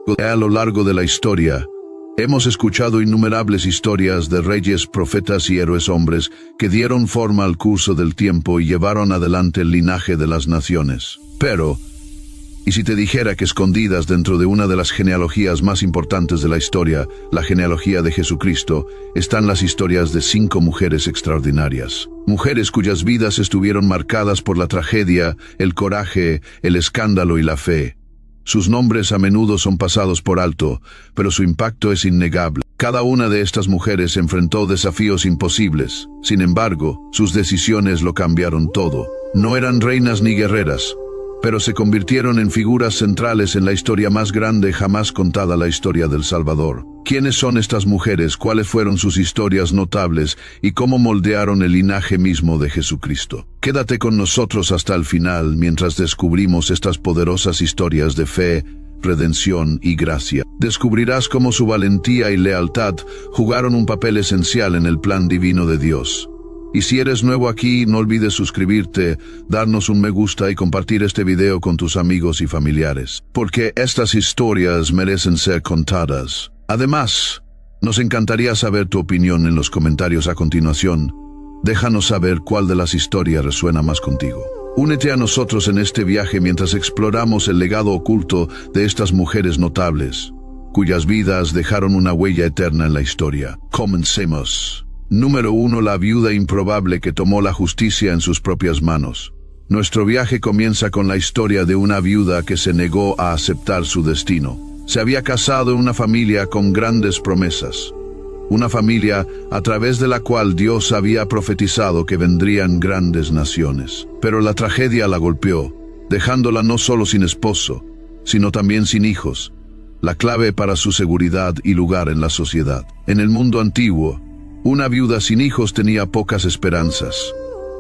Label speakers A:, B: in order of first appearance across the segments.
A: A lo largo de la historia, hemos escuchado innumerables historias de reyes, profetas y héroes hombres que dieron forma al curso del tiempo y llevaron adelante el linaje de las naciones. Pero, ¿y si te dijera que escondidas dentro de una de las genealogías más importantes de la historia, la genealogía de Jesucristo, están las historias de 5 mujeres extraordinarias? Mujeres cuyas vidas estuvieron marcadas por la tragedia, el coraje, el escándalo y la fe. Sus nombres a menudo son pasados por alto, pero su impacto es innegable. Cada una de estas mujeres enfrentó desafíos imposibles. Sin embargo, sus decisiones lo cambiaron todo. No eran reinas ni guerreras, pero se convirtieron en figuras centrales en la historia más grande jamás contada, la historia del Salvador. ¿Quiénes son estas mujeres? ¿Cuáles fueron sus historias notables? ¿Y cómo moldearon el linaje mismo de Jesucristo? Quédate con nosotros hasta el final mientras descubrimos estas poderosas historias de fe, redención y gracia. Descubrirás cómo su valentía y lealtad jugaron un papel esencial en el plan divino de Dios. Y si eres nuevo aquí, no olvides suscribirte, darnos un me gusta y compartir este video con tus amigos y familiares, porque estas historias merecen ser contadas. Además, nos encantaría saber tu opinión en los comentarios a continuación. Déjanos saber cuál de las historias resuena más contigo. Únete a nosotros en este viaje mientras exploramos el legado oculto de estas mujeres notables, cuyas vidas dejaron una huella eterna en la historia. Comencemos. Número 1. La viuda improbable que tomó la justicia en sus propias manos. Nuestro viaje comienza con la historia de una viuda que se negó a aceptar su destino. Se había casado en una familia con grandes promesas. Una familia a través de la cual Dios había profetizado que vendrían grandes naciones. Pero la tragedia la golpeó, dejándola no solo sin esposo, sino también sin hijos, la clave para su seguridad y lugar en la sociedad. En el mundo antiguo, una viuda sin hijos tenía pocas esperanzas.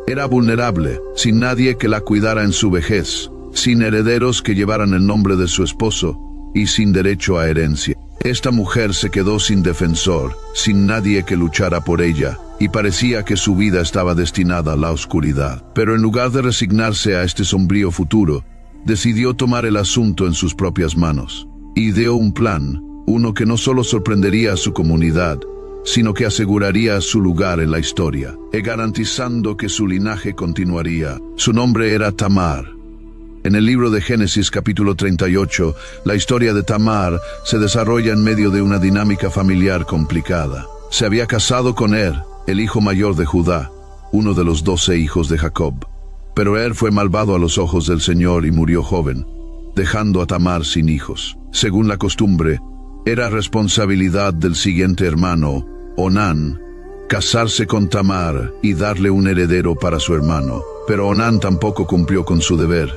A: Era vulnerable, sin nadie que la cuidara en su vejez, sin herederos que llevaran el nombre de su esposo y sin derecho a herencia. Esta mujer se quedó sin defensor, sin nadie que luchara por ella, y parecía que su vida estaba destinada a la oscuridad. Pero en lugar de resignarse a este sombrío futuro, decidió tomar el asunto en sus propias manos. Ideó un plan, uno que no solo sorprendería a su comunidad, sino que aseguraría su lugar en la historia, garantizando que su linaje continuaría. Su nombre era Tamar. En el libro de Génesis capítulo 38, la historia de Tamar se desarrolla en medio de una dinámica familiar complicada. Se había casado con el hijo mayor de Judá, uno de los 12 hijos de Jacob. Pero fue malvado a los ojos del Señor y murió joven, dejando a Tamar sin hijos. Según la costumbre, era responsabilidad del siguiente hermano, Onán, casarse con Tamar y darle un heredero para su hermano. Pero Onán tampoco cumplió con su deber.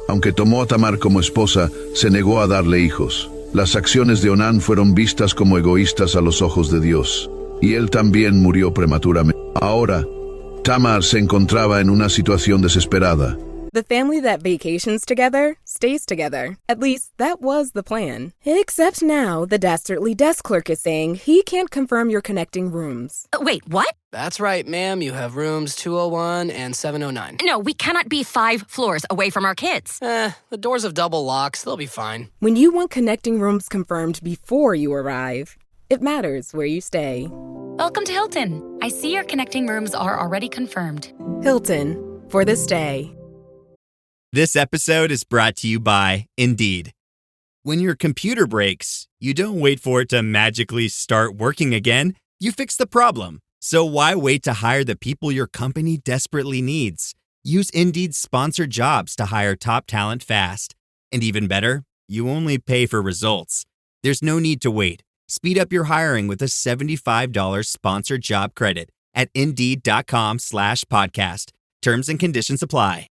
A: Aunque tomó a Tamar como esposa, se negó a darle hijos. Las acciones de Onán fueron vistas como egoístas a los ojos de Dios, y él también murió prematuramente. Ahora, Tamar se encontraba en una situación desesperada.
B: The family that vacations together stays together. At least, that was the plan. Except now, the dastardly desk clerk is saying he can't confirm your connecting rooms.
C: Wait, what?
D: That's right, ma'am. You have rooms 201 and 709.
C: No, we cannot be 5 floors away from our kids.
D: The doors have double locks. They'll be fine.
B: When you want connecting rooms confirmed before you arrive, it matters where you stay.
E: Welcome to Hilton. I see your connecting rooms are already confirmed.
B: Hilton, for this day.
F: This episode is brought to you by Indeed. When your computer breaks, you don't wait for it to magically start working again. You fix the problem. So why wait to hire the people your company desperately needs? Use Indeed's sponsored jobs to hire top talent fast. And even better, you only pay for results. There's no need to wait. Speed up your hiring with a $75 sponsored job credit at Indeed.com/podcast. Terms and conditions apply.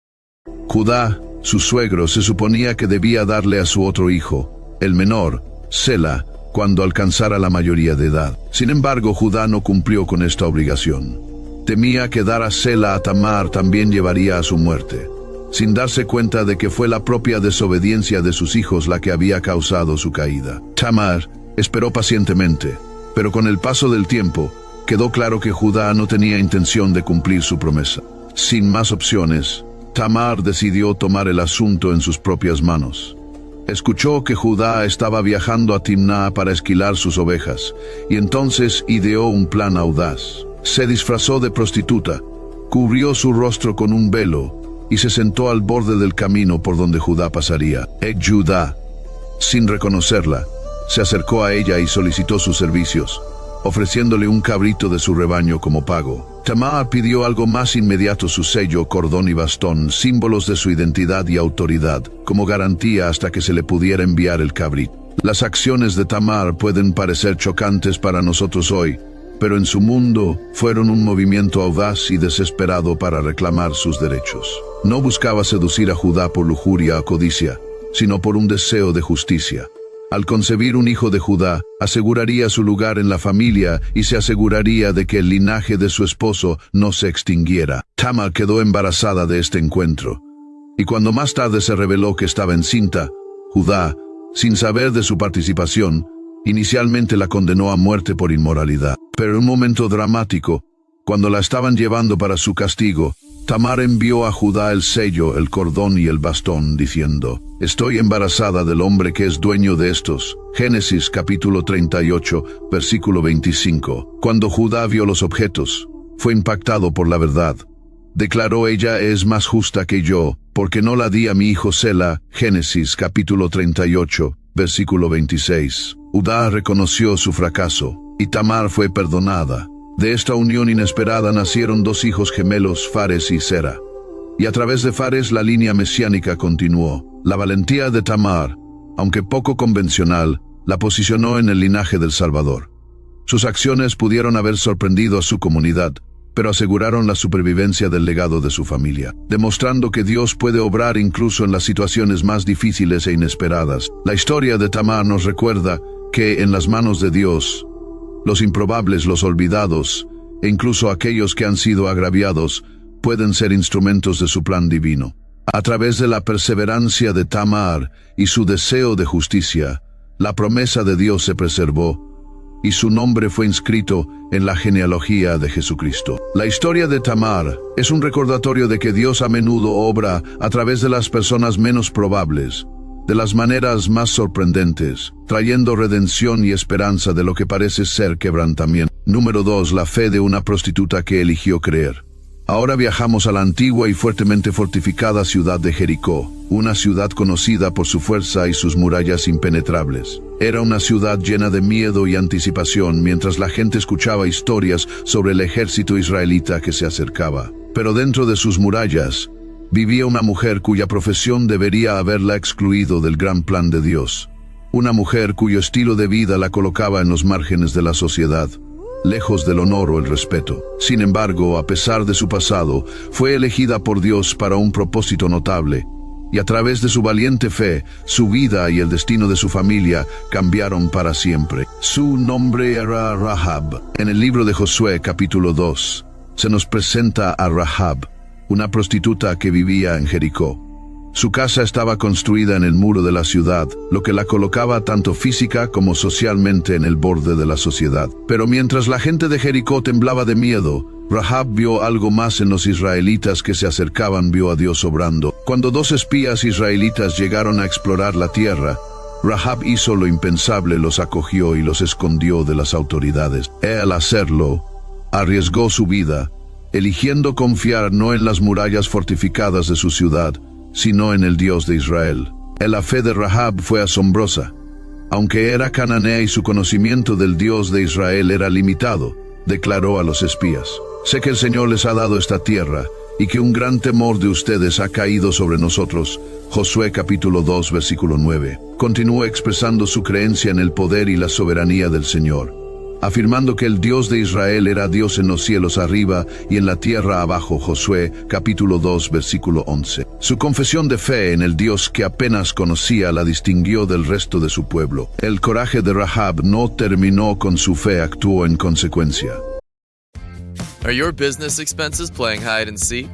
A: Judá, su suegro, se suponía que debía darle a su otro hijo, el menor, Sela, cuando alcanzara la mayoría de edad. Sin embargo, Judá no cumplió con esta obligación. Temía que dar a Sela a Tamar también llevaría a su muerte, sin darse cuenta de que fue la propia desobediencia de sus hijos la que había causado su caída. Tamar esperó pacientemente, pero con el paso del tiempo, quedó claro que Judá no tenía intención de cumplir su promesa. Sin más opciones, Tamar decidió tomar el asunto en sus propias manos. Escuchó que Judá estaba viajando a Timná para esquilar sus ovejas, y entonces ideó un plan audaz. Se disfrazó de prostituta, cubrió su rostro con un velo, y se sentó al borde del camino por donde Judá pasaría. Judá, sin reconocerla, se acercó a ella y solicitó sus servicios, ofreciéndole un cabrito de su rebaño como pago. Tamar pidió algo más inmediato: su sello, cordón y bastón, símbolos de su identidad y autoridad, como garantía hasta que se le pudiera enviar el cabrito. Las acciones de Tamar pueden parecer chocantes para nosotros hoy, pero en su mundo fueron un movimiento audaz y desesperado para reclamar sus derechos. No buscaba seducir a Judá por lujuria o codicia, sino por un deseo de justicia. Al concebir un hijo de Judá, aseguraría su lugar en la familia y se aseguraría de que el linaje de su esposo no se extinguiera. Tamar quedó embarazada de este encuentro, y cuando más tarde se reveló que estaba encinta, Judá, sin saber de su participación, inicialmente la condenó a muerte por inmoralidad. Pero en un momento dramático, cuando la estaban llevando para su castigo, Tamar envió a Judá el sello, el cordón y el bastón, diciendo: «Estoy embarazada del hombre que es dueño de estos». Génesis capítulo 38, versículo 25. Cuando Judá vio los objetos, fue impactado por la verdad. Declaró: «Ella es más justa que yo, porque no la di a mi hijo Sela». Génesis capítulo 38, versículo 26. Judá reconoció su fracaso, y Tamar fue perdonada. De esta unión inesperada nacieron dos hijos gemelos, Fares y Zera. Y a través de Fares la línea mesiánica continuó. La valentía de Tamar, aunque poco convencional, la posicionó en el linaje del Salvador. Sus acciones pudieron haber sorprendido a su comunidad, pero aseguraron la supervivencia del legado de su familia, demostrando que Dios puede obrar incluso en las situaciones más difíciles e inesperadas. La historia de Tamar nos recuerda que en las manos de Dios, los improbables, los olvidados, e incluso aquellos que han sido agraviados, pueden ser instrumentos de su plan divino. A través de la perseverancia de Tamar y su deseo de justicia, la promesa de Dios se preservó, y su nombre fue inscrito en la genealogía de Jesucristo. La historia de Tamar es un recordatorio de que Dios a menudo obra a través de las personas menos probables, de las maneras más sorprendentes, trayendo redención y esperanza de lo que parece ser quebrantamiento. Número 2. La fe de una prostituta que eligió creer. Ahora viajamos a la antigua y fuertemente fortificada ciudad de Jericó, una ciudad conocida por su fuerza y sus murallas impenetrables. Era una ciudad llena de miedo y anticipación mientras la gente escuchaba historias sobre el ejército israelita que se acercaba. Pero dentro de sus murallas vivía una mujer cuya profesión debería haberla excluido del gran plan de Dios. Una mujer cuyo estilo de vida la colocaba en los márgenes de la sociedad, lejos del honor o el respeto. Sin embargo, a pesar de su pasado, fue elegida por Dios para un propósito notable, y a través de su valiente fe, su vida y el destino de su familia cambiaron para siempre. Su nombre era Rahab. En el libro de Josué, capítulo 2, se nos presenta a Rahab, una prostituta que vivía en Jericó. Su casa estaba construida en el muro de la ciudad, lo que la colocaba tanto física como socialmente en el borde de la sociedad. Pero mientras la gente de Jericó temblaba de miedo, Rahab vio algo más en los israelitas que se acercaban, vio a Dios obrando. Cuando 2 espías israelitas llegaron a explorar la tierra, Rahab hizo lo impensable, los acogió y los escondió de las autoridades. Al hacerlo, arriesgó su vida, eligiendo confiar no en las murallas fortificadas de su ciudad, sino en el Dios de Israel. La fe de Rahab fue asombrosa. Aunque era cananea y su conocimiento del Dios de Israel era limitado, declaró a los espías: «Sé que el Señor les ha dado esta tierra, y que un gran temor de ustedes ha caído sobre nosotros». Josué capítulo 2, versículo 9. Continuó expresando su creencia en el poder y la soberanía del Señor, afirmando que el Dios de Israel era Dios en los cielos arriba y en la tierra abajo. Josué capítulo 2, versículo 11. Su confesión de fe en el Dios que apenas conocía la distinguió del resto de su pueblo. El coraje de Rahab no terminó con su fe, actuó en consecuencia.
G: Are your business expenses playing hide and seek?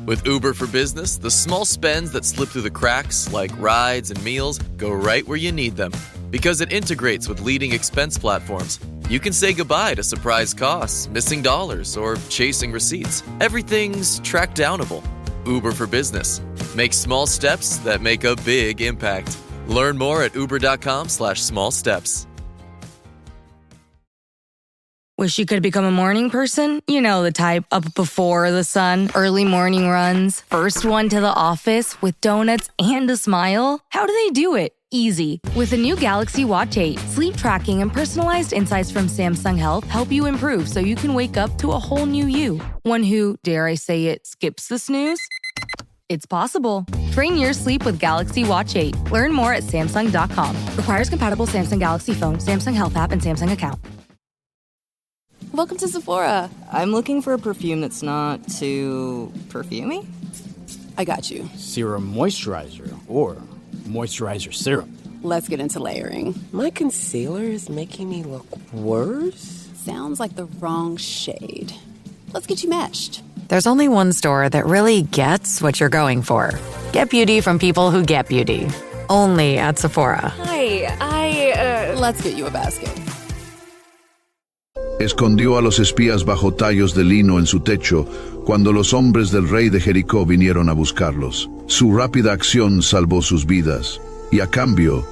G: With Uber for Business, the small spends that slip through the cracks, like rides and meals, go right where you need them. Because it integrates with leading expense platforms, you can say goodbye to surprise costs, missing dollars, or chasing receipts. Everything's track-downable. Uber for Business. Make small steps that make a big impact. Learn more at uber.com/smallsteps.
E: Wish you could become a morning person? You know the type, up before the sun, early morning runs, first one to the office with donuts and a smile. How do they do it? Easy. With the new Galaxy Watch 8, sleep tracking and personalized insights from Samsung Health help you improve so you can wake up to a whole new you. One who, dare I say it, skips the snooze? It's possible. Train your sleep with Galaxy Watch 8. Learn more at Samsung.com. Requires compatible Samsung Galaxy phone, Samsung Health app, and Samsung account.
H: Welcome to Sephora. I'm looking for a perfume that's not too perfumey.
I: I got you. Serum moisturizer or moisturizer serum.
H: Let's get into layering.
J: My concealer is making me look worse.
H: Sounds like the wrong shade. Let's get you matched.
K: There's only one store that really gets what you're going for. Get beauty from people who get beauty. Only at Sephora.
H: Hi, Let's get you a basket.
A: Escondió a los espías bajo tallos de lino en su techo cuando los hombres del rey de Jericó vinieron a buscarlos. Su rápida acción salvó sus vidas. Y a cambio,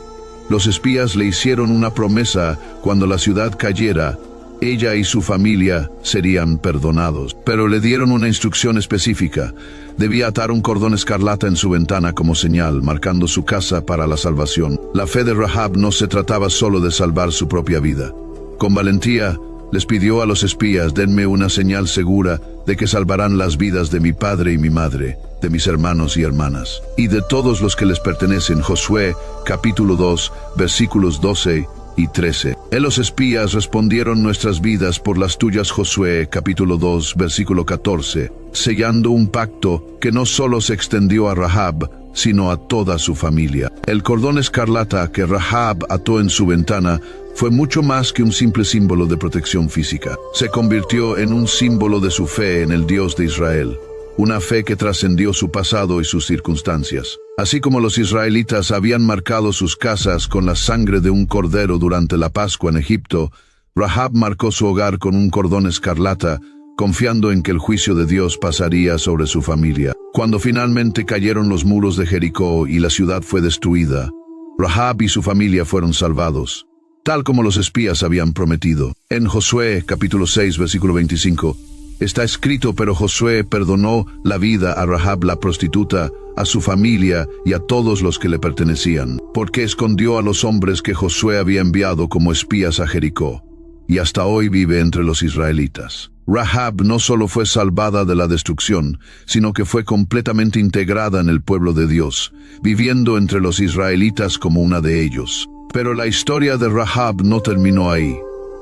A: los espías le hicieron una promesa: cuando la ciudad cayera, ella y su familia serían perdonados. Pero le dieron una instrucción específica. Debía atar un cordón escarlata en su ventana como señal, marcando su casa para la salvación. La fe de Rahab no se trataba solo de salvar su propia vida. Con valentía, les pidió a los espías: denme una señal segura de que salvarán las vidas de mi padre y mi madre, de mis hermanos y hermanas, y de todos los que les pertenecen. Josué, capítulo 2, versículos 12 y 13. Los espías respondieron: nuestras vidas por las tuyas. Josué, capítulo 2, versículo 14, sellando un pacto que no solo se extendió a Rahab, sino a toda su familia. El cordón escarlata que Rahab ató en su ventana fue mucho más que un simple símbolo de protección física. Se convirtió en un símbolo de su fe en el Dios de Israel, una fe que trascendió su pasado y sus circunstancias. Así como los israelitas habían marcado sus casas con la sangre de un cordero durante la Pascua en Egipto, Rahab marcó su hogar con un cordón escarlata, confiando en que el juicio de Dios pasaría sobre su familia. Cuando finalmente cayeron los muros de Jericó y la ciudad fue destruida, Rahab y su familia fueron salvados, tal como los espías habían prometido. En Josué, capítulo 6, versículo 25, está escrito: pero Josué perdonó la vida a Rahab la prostituta, a su familia y a todos los que le pertenecían, porque escondió a los hombres que Josué había enviado como espías a Jericó, y hasta hoy vive entre los israelitas. Rahab no solo fue salvada de la destrucción, sino que fue completamente integrada en el pueblo de Dios, viviendo entre los israelitas como una de ellos. Pero la historia de Rahab no terminó ahí.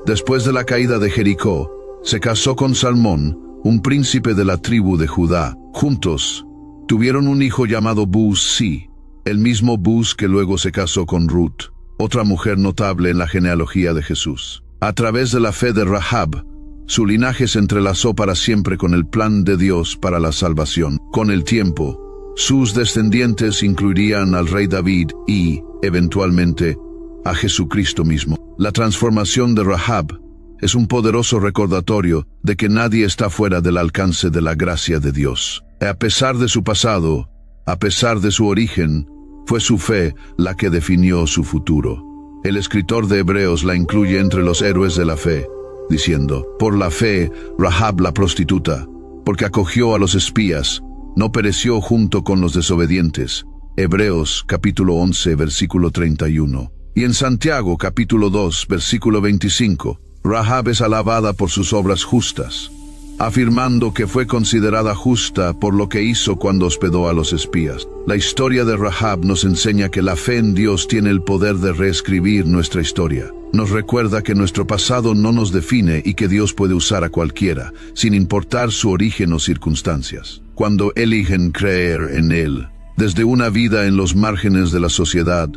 A: Después de la caída de Jericó, se casó con Salmón, un príncipe de la tribu de Judá. Juntos, tuvieron un hijo llamado Buz-sí, el mismo Buz que luego se casó con Ruth, otra mujer notable en la genealogía de Jesús. A través de la fe de Rahab, su linaje se entrelazó para siempre con el plan de Dios para la salvación. Con el tiempo, sus descendientes incluirían al rey David y, eventualmente, a Jesucristo mismo. La transformación de Rahab es un poderoso recordatorio de que nadie está fuera del alcance de la gracia de Dios. A pesar de su pasado, a pesar de su origen, fue su fe la que definió su futuro. El escritor de Hebreos la incluye entre los héroes de la fe, diciendo: por la fe, Rahab la prostituta, porque acogió a los espías, no pereció junto con los desobedientes. Hebreos capítulo 11, versículo 31. Y en Santiago capítulo 2, versículo 25, Rahab es alabada por sus obras justas, afirmando que fue considerada justa por lo que hizo cuando hospedó a los espías. La historia de Rahab nos enseña que la fe en Dios tiene el poder de reescribir nuestra historia. Nos recuerda que nuestro pasado no nos define y que Dios puede usar a cualquiera, sin importar su origen o circunstancias. Cuando eligen creer en Él, desde una vida en los márgenes de la sociedad,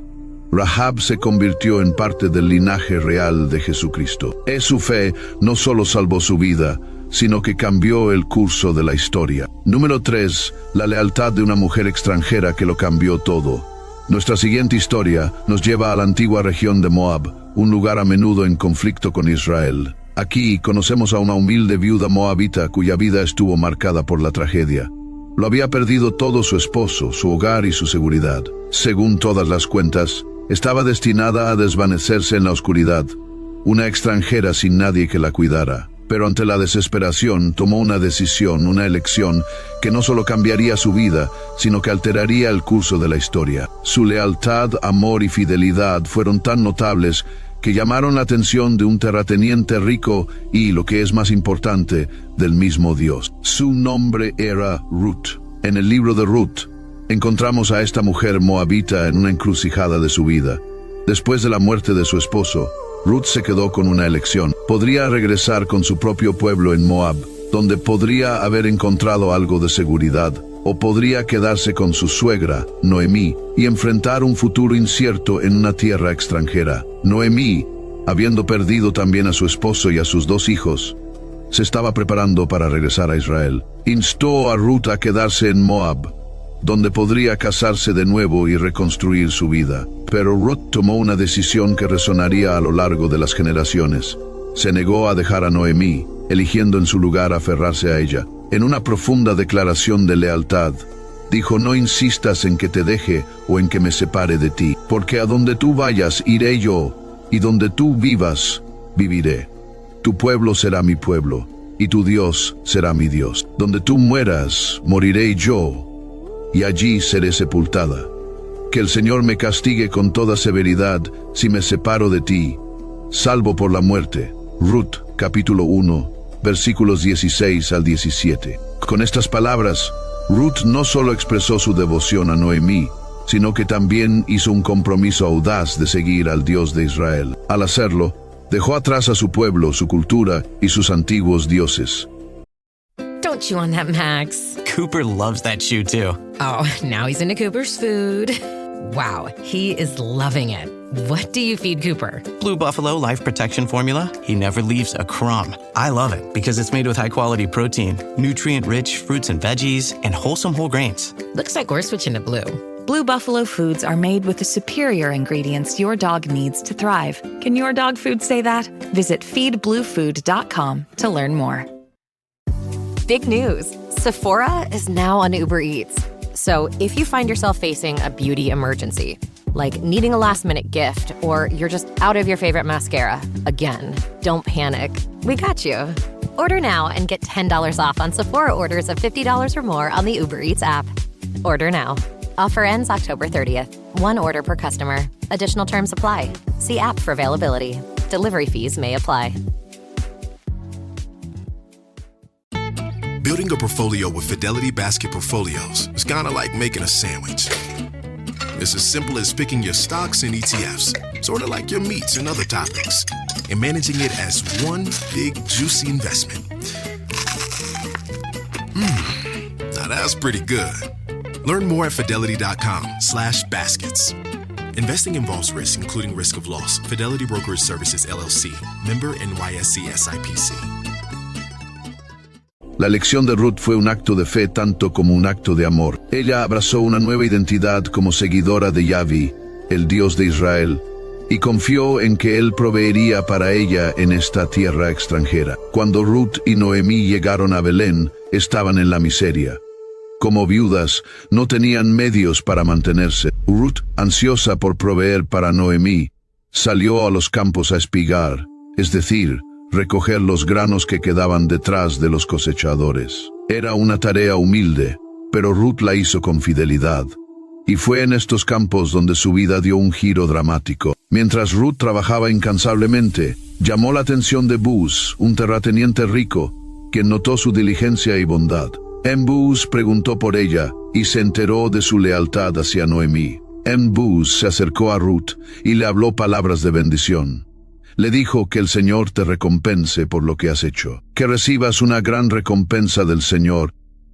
A: Rahab se convirtió en parte del linaje real de Jesucristo. Su fe no solo salvó su vida, sino que cambió el curso de la historia. Número 3. La lealtad de una mujer extranjera que lo cambió todo. Nuestra siguiente historia nos lleva a la antigua región de Moab, un lugar a menudo en conflicto con Israel. Aquí conocemos a una humilde viuda moabita cuya vida estuvo marcada por la tragedia. Lo había perdido todo su esposo, su hogar y su seguridad. Según todas las cuentas, estaba destinada a desvanecerse en la oscuridad, una extranjera sin nadie que la cuidara. Pero ante la desesperación tomó una decisión, una elección, que no solo cambiaría su vida, sino que alteraría el curso de la historia. Su lealtad, amor y fidelidad fueron tan notables que llamaron la atención de un terrateniente rico y, lo que es más importante, del mismo Dios. Su nombre era Ruth. En el libro de Ruth, encontramos a esta mujer moabita en una encrucijada de su vida. Después de la muerte de su esposo, Ruth se quedó con una elección. Podría regresar con su propio pueblo en Moab, donde podría haber encontrado algo de seguridad, o podría quedarse con su suegra, Noemí, y enfrentar un futuro incierto en una tierra extranjera. Noemí, habiendo perdido también a su esposo y a sus 2 hijos, se estaba preparando para regresar a Israel. Instó a Ruth a quedarse en Moab, donde podría casarse de nuevo y reconstruir su vida. Pero Ruth tomó una decisión que resonaría a lo largo de las generaciones. Se negó a dejar a Noemí, eligiendo en su lugar aferrarse a ella. En una profunda declaración de lealtad, dijo: no insistas en que te deje o en que me separe de ti, porque a donde tú vayas iré yo, y donde tú vivas, viviré. Tu pueblo será mi pueblo, y tu Dios será mi Dios. Donde tú mueras, moriré yo, y allí seré sepultada. Que el Señor me castigue con toda severidad si me separo de ti, salvo por la muerte. Ruth, capítulo 1, versículos 16 al 17. Con estas palabras, Ruth no solo expresó su devoción a Noemí, sino que también hizo un compromiso audaz de seguir al Dios de Israel. Al hacerlo, dejó atrás a su pueblo, su cultura y sus antiguos dioses.
L: Don't chew on that, Max.
M: Cooper loves that chew too.
L: Oh, now he's into Cooper's food. Wow, he is loving it. What do you feed Cooper?
M: Blue Buffalo Life Protection Formula. He never leaves a crumb. I love it because it's made with high-quality protein, nutrient-rich fruits and veggies, and wholesome whole grains.
L: Looks like we're switching to Blue.
N: Blue Buffalo foods are made with the superior ingredients your dog needs to thrive. Can your dog food say that? Visit feedbluefood.com to learn more.
C: Big news. Sephora is now on Uber Eats. So if you find yourself facing a beauty emergency, like needing a last-minute gift, or you're just out of your favorite mascara, again, don't panic. We got you. Order now and get $10 off on Sephora orders of $50 or more on the Uber Eats app. Order now. Offer ends October 30th. One order per customer. Additional terms apply. See app for availability. Delivery fees may apply.
O: Building a portfolio with Fidelity Basket Portfolios is kind of like making a sandwich. It's as simple as picking your stocks and ETFs, sort of like your meats and other toppings, and managing it as one big, juicy investment. Now that's pretty good. Learn more at fidelity.com/baskets. Investing involves risk, including risk of loss. Fidelity Brokerage Services, LLC. Member NYSE SIPC.
A: La elección de Ruth fue un acto de fe tanto como un acto de amor. Ella abrazó una nueva identidad como seguidora de Yahvé, el Dios de Israel, y confió en que Él proveería para ella en esta tierra extranjera. Cuando Ruth y Noemí llegaron a Belén, estaban en la miseria. Como viudas, no tenían medios para mantenerse. Ruth, ansiosa por proveer para Noemí, salió a los campos a espigar, es decir, recoger los granos que quedaban detrás de los cosechadores. Era una tarea humilde, pero Ruth la hizo con fidelidad. Y fue en estos campos donde su vida dio un giro dramático. Mientras Ruth trabajaba incansablemente, llamó la atención de Boaz, un terrateniente rico, quien notó su diligencia y bondad. Boaz preguntó por ella y se enteró de su lealtad hacia Noemí. Boaz se acercó a Ruth y le habló palabras de bendición. Le dijo que el Señor te recompense por lo que has hecho, que recibas una gran recompensa del Señor,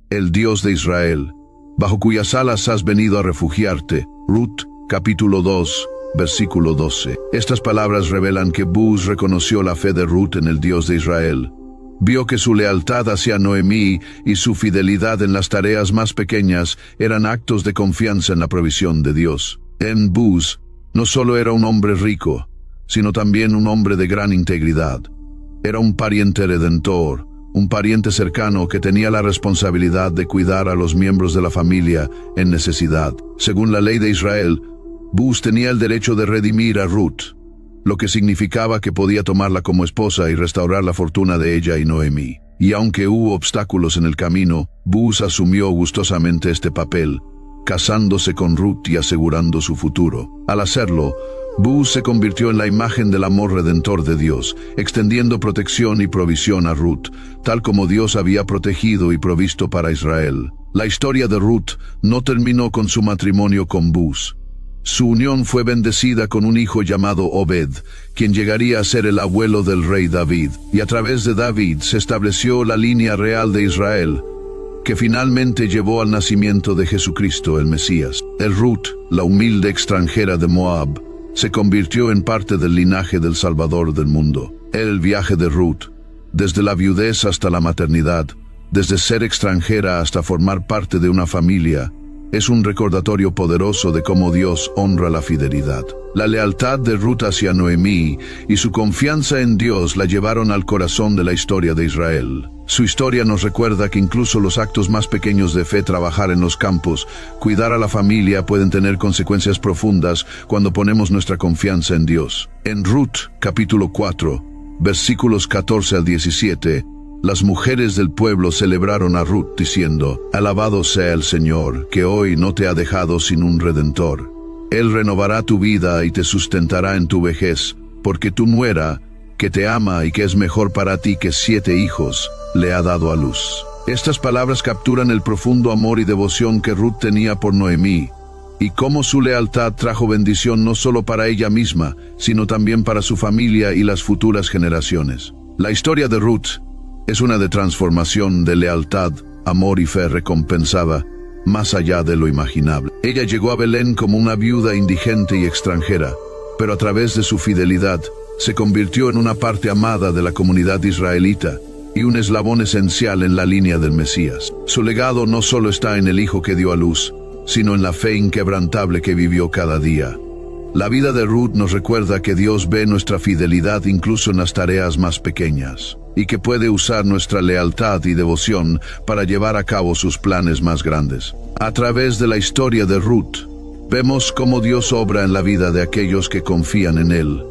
A: el Dios de Israel, bajo cuyas alas has venido a refugiarte. Ruth, capítulo 2, versículo 12. Estas palabras revelan que Boaz reconoció la fe de Ruth en el Dios de Israel. Vio que su lealtad hacia Noemí y su fidelidad en las tareas más pequeñas eran actos de confianza en la provisión de Dios. Boaz no solo era un hombre rico, sino también un hombre de gran integridad. Era un pariente redentor, un pariente cercano que tenía la responsabilidad de cuidar a los miembros de la familia en necesidad. Según la ley de Israel, Boaz tenía el derecho de redimir a Ruth, lo que significaba que podía tomarla como esposa y restaurar la fortuna de ella y Noemí. Y aunque hubo obstáculos en el camino, Boaz asumió gustosamente este papel, casándose con Ruth y asegurando su futuro. Al hacerlo, Boaz se convirtió en la imagen del amor redentor de Dios, extendiendo protección y provisión a Ruth, tal como Dios había protegido y provisto para Israel. La historia de Ruth no terminó con su matrimonio con Boaz. Su unión fue bendecida con un hijo llamado Obed, quien llegaría a ser el abuelo del rey David, y a través de David se estableció la línea real de Israel, que finalmente llevó al nacimiento de Jesucristo el Mesías. Ruth, la humilde extranjera de Moab, se convirtió en parte del linaje del Salvador del mundo. El viaje de Ruth, desde la viudez hasta la maternidad, desde ser extranjera hasta formar parte de una familia, es un recordatorio poderoso de cómo Dios honra la fidelidad. La lealtad de Ruth hacia Noemí y su confianza en Dios la llevaron al corazón de la historia de Israel. Su historia nos recuerda que incluso los actos más pequeños de fe, trabajar en los campos, cuidar a la familia, pueden tener consecuencias profundas cuando ponemos nuestra confianza en Dios. En Ruth, capítulo 4, versículos 14 al 17, las mujeres del pueblo celebraron a Ruth diciendo: «Alabado sea el Señor, que hoy no te ha dejado sin un redentor. Él renovará tu vida y te sustentará en tu vejez, porque tu nuera, que te ama y que es mejor para ti que 7 hijos, le ha dado a luz». Estas palabras capturan el profundo amor y devoción que Ruth tenía por Noemí, y cómo su lealtad trajo bendición no solo para ella misma, sino también para su familia y las futuras generaciones. La historia de Ruth es una de transformación, de lealtad, amor y fe recompensada, más allá de lo imaginable. Ella llegó a Belén como una viuda indigente y extranjera, pero a través de su fidelidad, se convirtió en una parte amada de la comunidad israelita y un eslabón esencial en la línea del Mesías. Su legado no solo está en el hijo que dio a luz, sino en la fe inquebrantable que vivió cada día. La vida de Ruth nos recuerda que Dios ve nuestra fidelidad incluso en las tareas más pequeñas, y que puede usar nuestra lealtad y devoción para llevar a cabo sus planes más grandes. A través de la historia de Ruth, vemos cómo Dios obra en la vida de aquellos que confían en Él,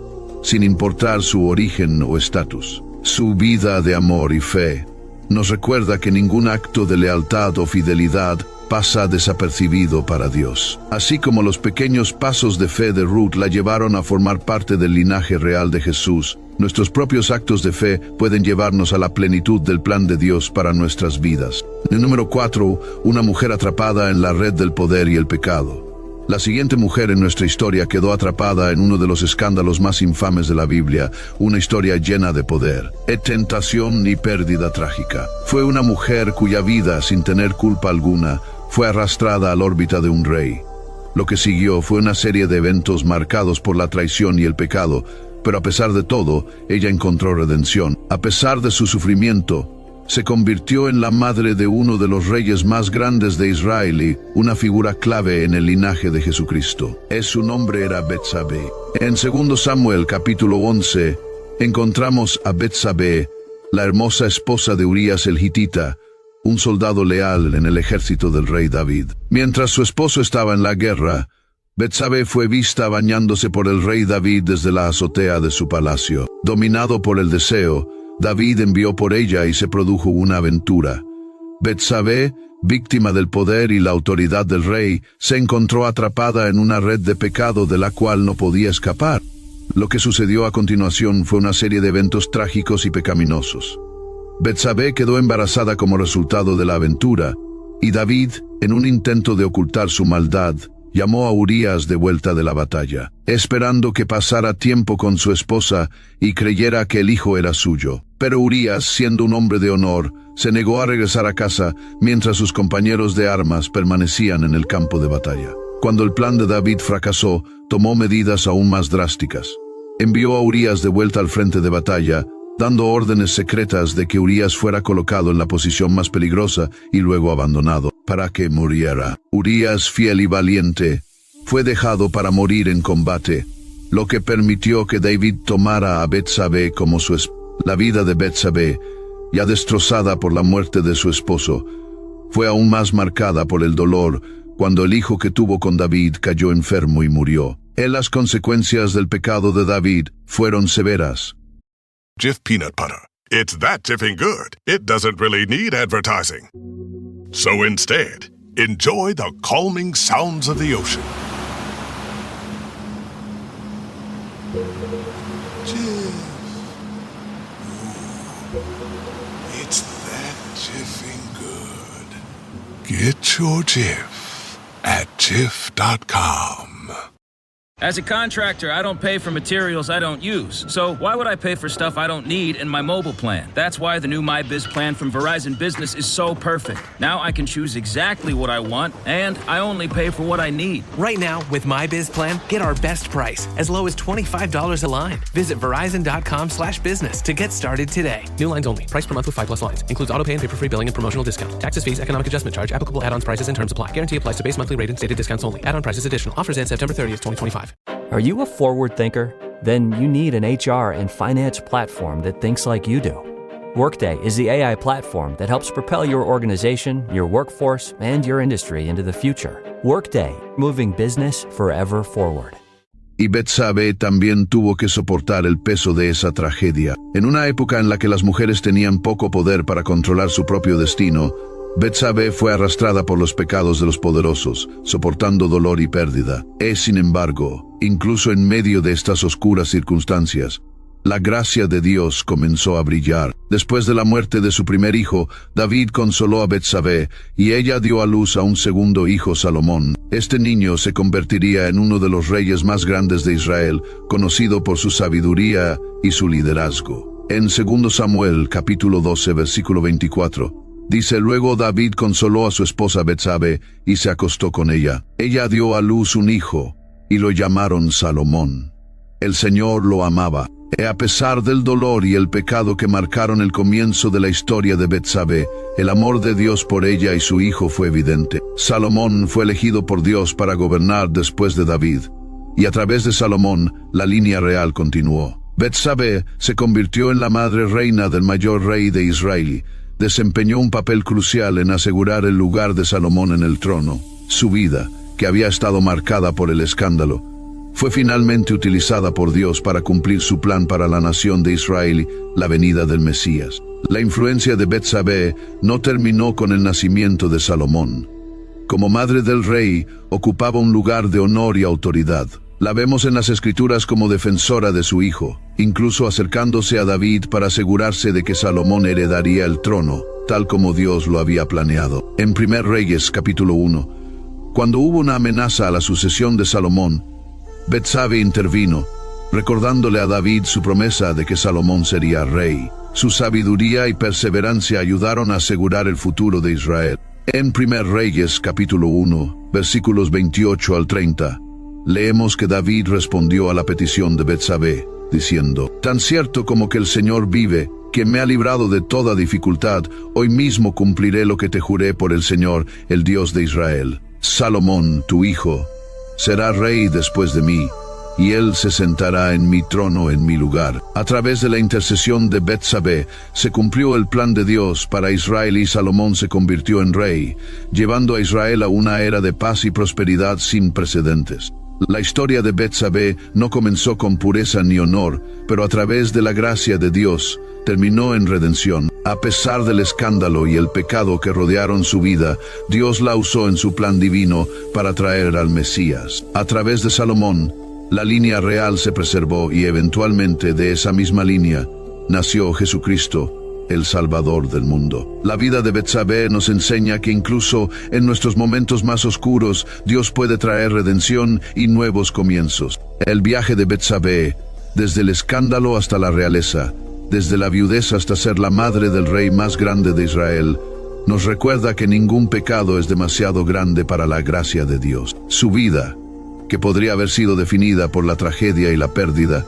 A: sin importar su origen o estatus. Su vida de amor y fe nos recuerda que ningún acto de lealtad o fidelidad pasa desapercibido para Dios. Así como los pequeños pasos de fe de Ruth la llevaron a formar parte del linaje real de Jesús, nuestros propios actos de fe pueden llevarnos a la plenitud del plan de Dios para nuestras vidas. Número 4. Una mujer atrapada en la red del poder y el pecado. La siguiente mujer en nuestra historia quedó atrapada en uno de los escándalos más infames de la Biblia, una historia llena de poder, tentación y pérdida trágica. Fue una mujer cuya vida, sin tener culpa alguna, fue arrastrada a la órbita de un rey. Lo que siguió fue una serie de eventos marcados por la traición y el pecado, pero a pesar de todo, ella encontró redención. A pesar de su sufrimiento, se convirtió en la madre de uno de los reyes más grandes de Israel y una figura clave en el linaje de Jesucristo. Su nombre era Betsabé. En 2 Samuel capítulo 11, encontramos a Betsabé, la hermosa esposa de Urías el Hitita, un soldado leal en el ejército del rey David. Mientras su esposo estaba en la guerra, Betsabé fue vista bañándose por el rey David desde la azotea de su palacio. Dominado por el deseo, David envió por ella y se produjo una aventura. Betsabé, víctima del poder y la autoridad del rey, se encontró atrapada en una red de pecado de la cual no podía escapar. Lo que sucedió a continuación fue una serie de eventos trágicos y pecaminosos. Betsabé quedó embarazada como resultado de la aventura, y David, en un intento de ocultar su maldad, llamó a Urías de vuelta de la batalla, esperando que pasara tiempo con su esposa y creyera que el hijo era suyo. Pero Urías, siendo un hombre de honor, se negó a regresar a casa mientras sus compañeros de armas permanecían en el campo de batalla. Cuando el plan de David fracasó, tomó medidas aún más drásticas. Envió a Urías de vuelta al frente de batalla, dando órdenes secretas de que Urías fuera colocado en la posición más peligrosa y luego abandonado, para que muriera. Urías, fiel y valiente, fue dejado para morir en combate, lo que permitió que David tomara a Betsabé como su esposa. La vida de Betsabé ya destrozada por la muerte de su esposo, fue aún más marcada por el dolor cuando el hijo que tuvo con David cayó enfermo y murió. Las consecuencias del pecado de David fueron severas.
O: Jif peanut butter. It's that jiffing good, it doesn't really need advertising. So instead, enjoy the calming sounds of the ocean. Jif. Ooh, it's that jiffing good. Get your Jif at Jif.com.
P: As a contractor, I don't pay for materials I don't use. So why would I pay for stuff I don't need in my mobile plan? That's why the new MyBiz plan from Verizon Business is so perfect. Now I can choose exactly what I want, and I only pay for what I need.
J: Right now, with MyBiz plan, get our best price, as low as $25 a line. Visit Verizon.com/business to get started today.
Q: New lines only. Price per month with 5+ lines. Includes auto pay and paper-free billing and promotional discount. Taxes, fees, economic adjustment charge. Applicable add-ons, prices, and terms apply. Guarantee applies to base monthly rate and stated discounts only. Add-on prices additional. Offers end September 30th, 2025.
R: Are you a forward thinker? Then you need an HR and finance platform that thinks like you do. Workday is the AI platform that helps propel your organization, your workforce, and your industry into the future. Workday, moving business forever forward.
A: Y Betsabe también tuvo que soportar el peso de esa tragedia. En una época en la que las mujeres tenían poco poder para controlar su propio destino, Betsabe fue arrastrada por los pecados de los poderosos, soportando dolor y pérdida. Sin embargo, incluso en medio de estas oscuras circunstancias, la gracia de Dios comenzó a brillar. Después de la muerte de su primer hijo, David consoló a Betsabe y ella dio a luz a un segundo hijo, Salomón. Este niño se convertiría en uno de los reyes más grandes de Israel, conocido por su sabiduría y su liderazgo. En 2 Samuel, capítulo 12, versículo 24, dice: luego David consoló a su esposa Betsabe y se acostó con ella. Ella dio a luz un hijo y lo llamaron Salomón. El Señor lo amaba. A pesar del dolor y el pecado que marcaron el comienzo de la historia de Betsabe, el amor de Dios por ella y su hijo fue evidente. Salomón fue elegido por Dios para gobernar después de David, y a través de Salomón, la línea real continuó. Betsabe se convirtió en la madre reina del mayor rey de Israel. Desempeñó un papel crucial en asegurar el lugar de Salomón en el trono. Su vida, que había estado marcada por el escándalo, fue finalmente utilizada por Dios para cumplir su plan para la nación de Israel, la venida del Mesías. La influencia de Betsabe no terminó con el nacimiento de Salomón. Como madre del rey, ocupaba un lugar de honor y autoridad. La vemos en las Escrituras como defensora de su hijo, incluso acercándose a David para asegurarse de que Salomón heredaría el trono, tal como Dios lo había planeado. En 1 Reyes, capítulo 1, cuando hubo una amenaza a la sucesión de Salomón, Betsabe intervino, recordándole a David su promesa de que Salomón sería rey. Su sabiduría y perseverancia ayudaron a asegurar el futuro de Israel. En 1 Reyes, capítulo 1, versículos 28 al 30, leemos que David respondió a la petición de Betsabe, diciendo: tan cierto como que el Señor vive, quien me ha librado de toda dificultad, hoy mismo cumpliré lo que te juré por el Señor, el Dios de Israel. Salomón, tu hijo, será rey después de mí, y él se sentará en mi trono en mi lugar. A través de la intercesión de Betsabe se cumplió el plan de Dios para Israel y Salomón se convirtió en rey, llevando a Israel a una era de paz y prosperidad sin precedentes. La historia de Betsabe no comenzó con pureza ni honor, pero a través de la gracia de Dios terminó en redención. A pesar del escándalo y el pecado que rodearon su vida, Dios la usó en su plan divino para traer al Mesías. A través de Salomón, la línea real se preservó y eventualmente de esa misma línea nació Jesucristo, el Salvador del mundo. La vida de Betsabe nos enseña que incluso en nuestros momentos más oscuros, Dios puede traer redención y nuevos comienzos. El viaje de Betsabe, desde el escándalo hasta la realeza, desde la viudez hasta ser la madre del rey más grande de Israel, nos recuerda que ningún pecado es demasiado grande para la gracia de Dios. Su vida, que podría haber sido definida por la tragedia y la pérdida,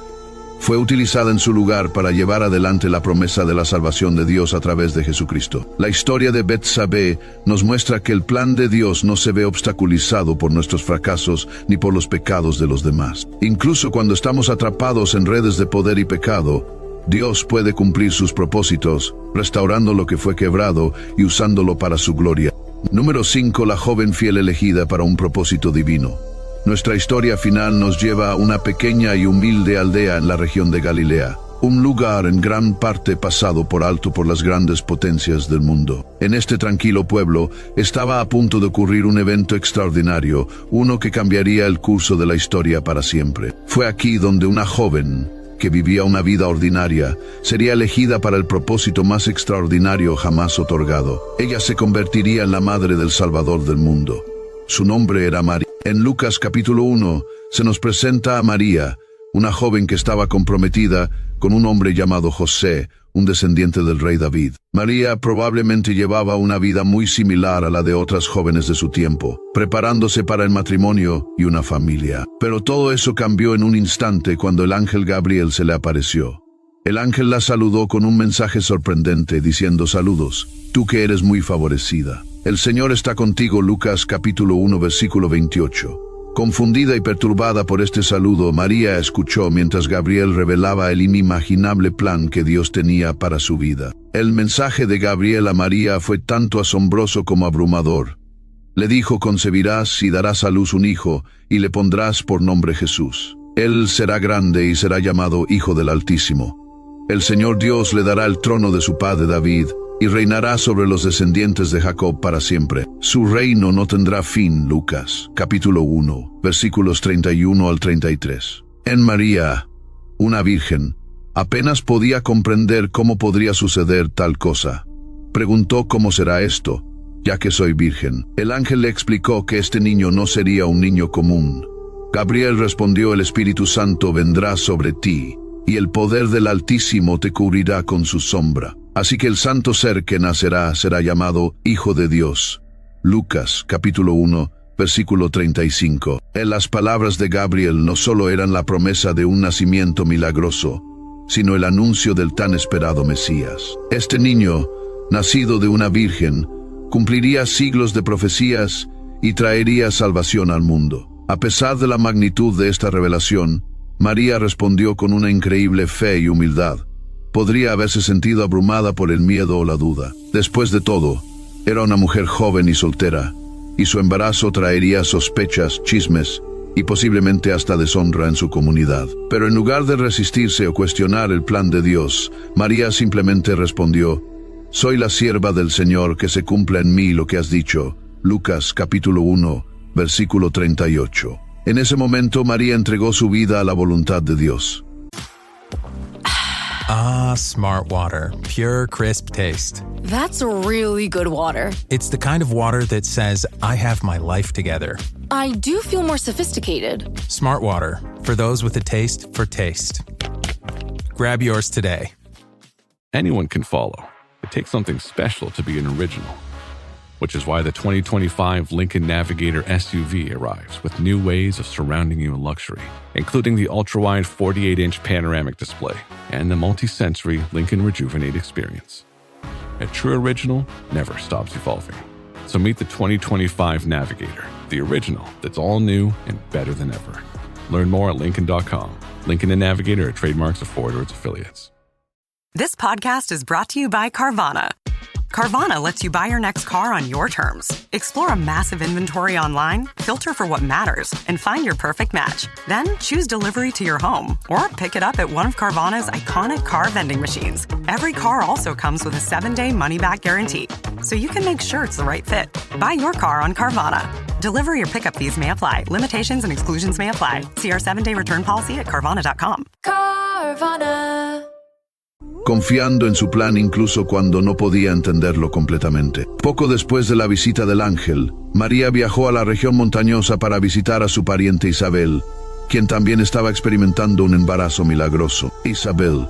A: fue utilizada en su lugar para llevar adelante la promesa de la salvación de Dios a través de Jesucristo. La historia de Betsabe nos muestra que el plan de Dios no se ve obstaculizado por nuestros fracasos ni por los pecados de los demás. Incluso cuando estamos atrapados en redes de poder y pecado, Dios puede cumplir sus propósitos, restaurando lo que fue quebrado y usándolo para su gloria. Número 5. La joven fiel elegida para un propósito divino. Nuestra historia final nos lleva a una pequeña y humilde aldea en la región de Galilea, un lugar en gran parte pasado por alto por las grandes potencias del mundo. En este tranquilo pueblo estaba a punto de ocurrir un evento extraordinario, uno que cambiaría el curso de la historia para siempre. Fue aquí donde una joven, que vivía una vida ordinaria, sería elegida para el propósito más extraordinario jamás otorgado. Ella se convertiría en la madre del Salvador del mundo. Su nombre era María. En Lucas capítulo 1 se nos presenta a María, una joven que estaba comprometida con un hombre llamado José, un descendiente del rey David. María probablemente llevaba una vida muy similar a la de otras jóvenes de su tiempo, preparándose para el matrimonio y una familia. Pero todo eso cambió en un instante cuando el ángel Gabriel se le apareció. El ángel la saludó con un mensaje sorprendente diciendo: saludos, tú que eres muy favorecida. El Señor está contigo. Lucas capítulo 1 versículo 28. Confundida y perturbada por este saludo, María escuchó mientras Gabriel revelaba el inimaginable plan que Dios tenía para su vida. El mensaje de Gabriel a María fue tanto asombroso como abrumador. Le dijo: concebirás y darás a luz un hijo, y le pondrás por nombre Jesús. Él será grande y será llamado Hijo del Altísimo. El Señor Dios le dará el trono de su padre David, y reinará sobre los descendientes de Jacob para siempre. Su reino no tendrá fin. Lucas, capítulo 1, versículos 31 al 33. En María, una virgen, apenas podía comprender cómo podría suceder tal cosa. Preguntó: ¿cómo será esto, ya que soy virgen? El ángel le explicó que este niño no sería un niño común. Gabriel respondió: el Espíritu Santo vendrá sobre ti, y el poder del Altísimo te cubrirá con su sombra. Así que el santo ser que nacerá será llamado Hijo de Dios. Lucas, capítulo 1, versículo 35. En las palabras de Gabriel no solo eran la promesa de un nacimiento milagroso, sino el anuncio del tan esperado Mesías. Este niño, nacido de una virgen, cumpliría siglos de profecías y traería salvación al mundo. A pesar de la magnitud de esta revelación, María respondió con una increíble fe y humildad. Podría haberse sentido abrumada por el miedo o la duda. Después de todo, era una mujer joven y soltera, y su embarazo traería sospechas, chismes y posiblemente hasta deshonra en su comunidad. Pero en lugar de resistirse o cuestionar el plan de Dios, María simplemente respondió: soy la sierva del Señor, que se cumpla en mí lo que has dicho. Lucas capítulo 1, versículo 38. En ese momento María entregó su vida a la voluntad de Dios.
S: Ah, Smart Water. Pure, crisp taste.
E: That's really good water.
S: It's the kind of water that says, I have my life together.
E: I do feel more sophisticated.
S: Smart Water. For those with a taste for taste. Grab yours today.
T: Anyone can follow. It takes something special to be an original. Which is why the 2025 Lincoln Navigator SUV arrives with new ways of surrounding you in luxury, including the ultra-wide 48-inch panoramic display and the multi-sensory Lincoln Rejuvenate experience. A true original never stops evolving. So meet the 2025 Navigator, the original that's all new and better than ever. Learn more at Lincoln.com. Lincoln and Navigator are trademarks of Ford or its affiliates.
U: This podcast is brought to you by Carvana. Carvana lets you buy your next car on your terms. Explore a massive inventory online, filter for what matters, and find your perfect match. Then choose delivery to your home or pick it up at one of Carvana's iconic car vending machines. Every car also comes with a 7-day money-back guarantee, so you can make sure it's the right fit. Buy your car on Carvana. Delivery or pickup fees may apply. Limitations and exclusions may apply. See our 7-day return policy at Carvana.com.
B: Carvana.
A: Confiando en su plan incluso cuando no podía entenderlo completamente. Poco después de la visita del ángel, María viajó a la región montañosa para visitar a su pariente Isabel, quien también estaba experimentando un embarazo milagroso. Isabel,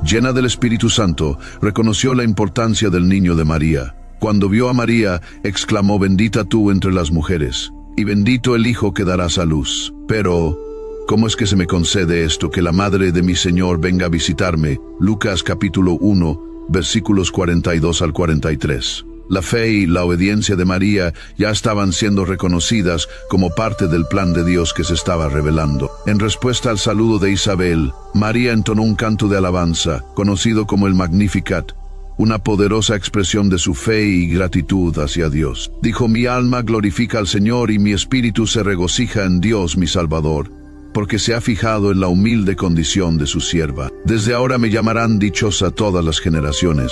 A: llena del Espíritu Santo, reconoció la importancia del niño de María. Cuando vio a María, exclamó: bendita tú entre las mujeres, y bendito el hijo que darás a luz. Pero ¿cómo es que se me concede esto, que la madre de mi Señor venga a visitarme? Lucas capítulo 1, versículos 42 al 43. La fe y la obediencia de María ya estaban siendo reconocidas como parte del plan de Dios que se estaba revelando. En respuesta al saludo de Isabel, María entonó un canto de alabanza, conocido como el Magnificat, una poderosa expresión de su fe y gratitud hacia Dios. Dijo: mi alma glorifica al Señor y mi espíritu se regocija en Dios mi Salvador, porque se ha fijado en la humilde condición de su sierva. Desde ahora me llamarán dichosa todas las generaciones,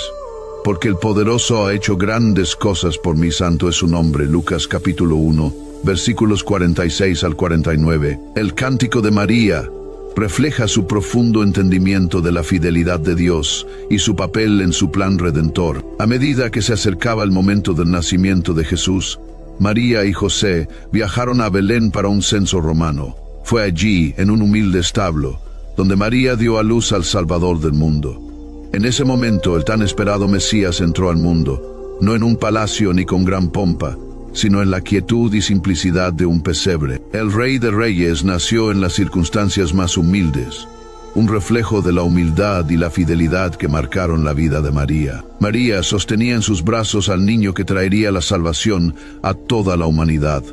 A: porque el poderoso ha hecho grandes cosas por mí, santo es su nombre. Lucas capítulo 1, versículos 46 al 49. El cántico de María refleja su profundo entendimiento de la fidelidad de Dios y su papel en su plan redentor. A medida que se acercaba el momento del nacimiento de Jesús, María y José viajaron a Belén para un censo romano. Fue allí, en un humilde establo, donde María dio a luz al Salvador del mundo. En ese momento el tan esperado Mesías entró al mundo, no en un palacio ni con gran pompa, sino en la quietud y simplicidad de un pesebre. El Rey de Reyes nació en las circunstancias más humildes, un reflejo de la humildad y la fidelidad que marcaron la vida de María. María sostenía en sus brazos al niño que traería la salvación a toda la humanidad.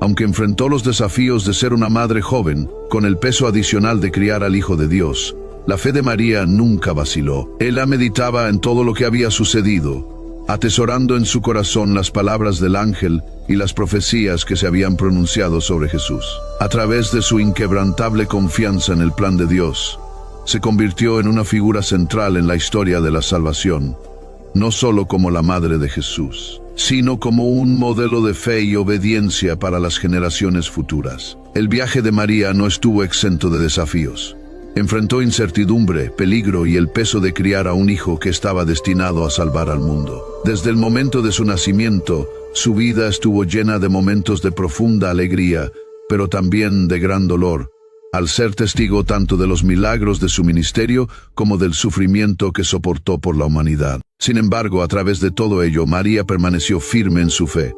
A: Aunque enfrentó los desafíos de ser una madre joven, con el peso adicional de criar al Hijo de Dios, la fe de María nunca vaciló. Ella meditaba en todo lo que había sucedido, atesorando en su corazón las palabras del ángel y las profecías que se habían pronunciado sobre Jesús. A través de su inquebrantable confianza en el plan de Dios, se convirtió en una figura central en la historia de la salvación, no solo como la madre de Jesús, sino como un modelo de fe y obediencia para las generaciones futuras. El viaje de María no estuvo exento de desafíos. Enfrentó incertidumbre, peligro y el peso de criar a un hijo que estaba destinado a salvar al mundo. Desde el momento de su nacimiento, su vida estuvo llena de momentos de profunda alegría, pero también de gran dolor, al ser testigo tanto de los milagros de su ministerio como del sufrimiento que soportó por la humanidad. Sin embargo, a través de todo ello, María permaneció firme en su fe.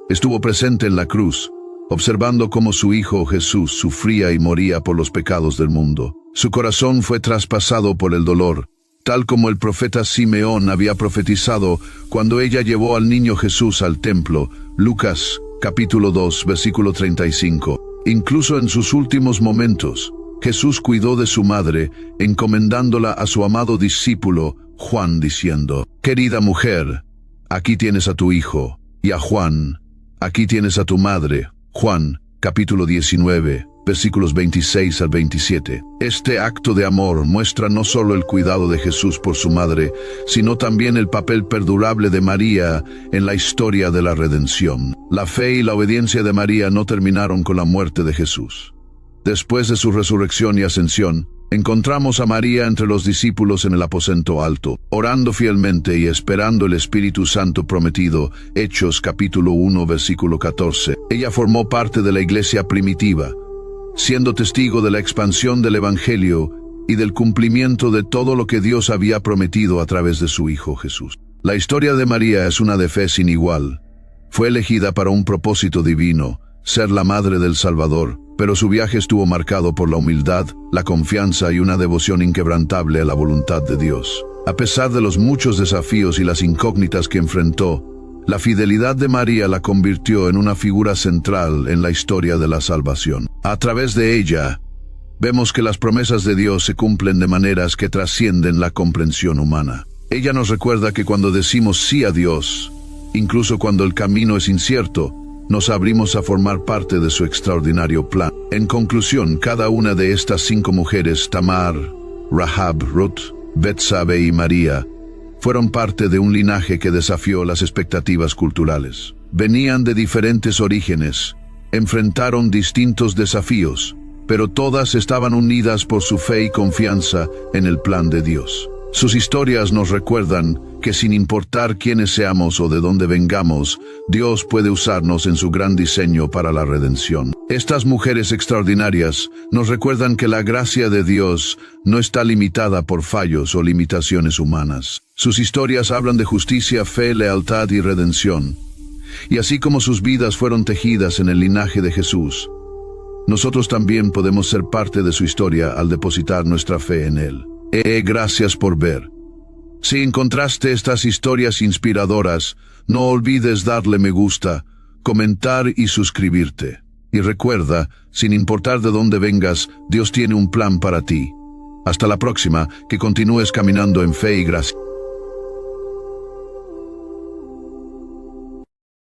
A: Estuvo presente en la cruz, observando cómo su Hijo Jesús sufría y moría por los pecados del mundo. Su corazón fue traspasado por el dolor, tal como el profeta Simeón había profetizado cuando ella llevó al niño Jesús al templo. Lucas, capítulo 2, versículo 35. Incluso en sus últimos momentos, Jesús cuidó de su madre, encomendándola a su amado discípulo, Juan, diciendo: «Querida mujer, aquí tienes a tu hijo», y a Juan: «Aquí tienes a tu madre». Juan, capítulo 19, versículos 26 al 27. Este acto de amor muestra no solo el cuidado de Jesús por su madre, sino también el papel perdurable de María en la historia de la redención. La fe y la obediencia de María no terminaron con la muerte de Jesús. Después de su resurrección y ascensión, encontramos a María entre los discípulos en el aposento alto, orando fielmente y esperando el Espíritu Santo prometido. Hechos capítulo 1, versículo 14. Ella formó parte de la iglesia primitiva, siendo testigo de la expansión del Evangelio y del cumplimiento de todo lo que Dios había prometido a través de su Hijo Jesús. La historia de María es una de fe sin igual. Fue elegida para un propósito divino, ser la madre del Salvador, pero su viaje estuvo marcado por la humildad, la confianza y una devoción inquebrantable a la voluntad de Dios. A pesar de los muchos desafíos y las incógnitas que enfrentó, la fidelidad de María la convirtió en una figura central en la historia de la salvación. A través de ella, vemos que las promesas de Dios se cumplen de maneras que trascienden la comprensión humana. Ella nos recuerda que cuando decimos sí a Dios, incluso cuando el camino es incierto, nos abrimos a formar parte de su extraordinario plan. En conclusión, cada una de estas 5 mujeres, Tamar, Rahab, Ruth, Betsabe y María, fueron parte de un linaje que desafió las expectativas culturales. Venían de diferentes orígenes, enfrentaron distintos desafíos, pero todas estaban unidas por su fe y confianza en el plan de Dios. Sus historias nos recuerdan que sin importar quiénes seamos o de dónde vengamos, Dios puede usarnos en su gran diseño para la redención. Estas mujeres extraordinarias nos recuerdan que la gracia de Dios no está limitada por fallos o limitaciones humanas. Sus historias hablan de justicia, fe, lealtad y redención. Y así como sus vidas fueron tejidas en el linaje de Jesús, nosotros también podemos ser parte de su historia al depositar nuestra fe en Él. Gracias por ver. Si encontraste estas historias inspiradoras, no olvides darle me gusta, comentar y suscribirte. Y recuerda, sin importar de dónde vengas, Dios tiene un plan para ti. Hasta la próxima, que continúes caminando en fe y gracia.